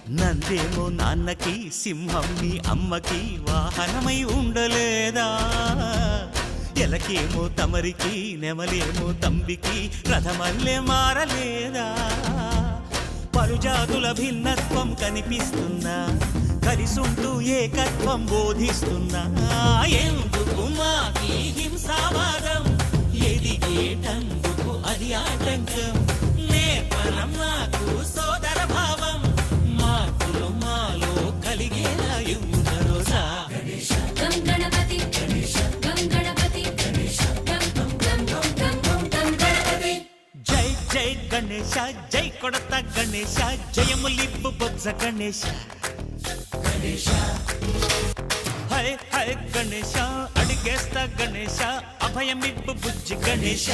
నందేమో నాన్నకి సింహం నీ అమ్మకి వాహనమై ఉండలేదా ఎలకేమో తమరికి నెమలేమో తంబికి రథమల్లే మారలేదా పలుజాతుల భిన్నత్వం కనిపిస్తున్నా కలిసుంటూ ఏకత్వం బోధిస్తున్నా ఎందుకు మాకి హింసావాదం ఎదిగేటందుకు అది ఆటంకం నేర్పరం నాకు సోదర భావం మార్పులు మాలో కలిగేలా యువరోజా గం గణపతి గం గణపతి గం గం గం గం గం గణపతి జై జై గణేశ జై కొడత గణేశ జయములిప్పు బొజ్జ గణేశ గణేశ హై హై గణేశ అడిగేస్తా గణేశ అభయమిప్పు బుజ్జి గణేశ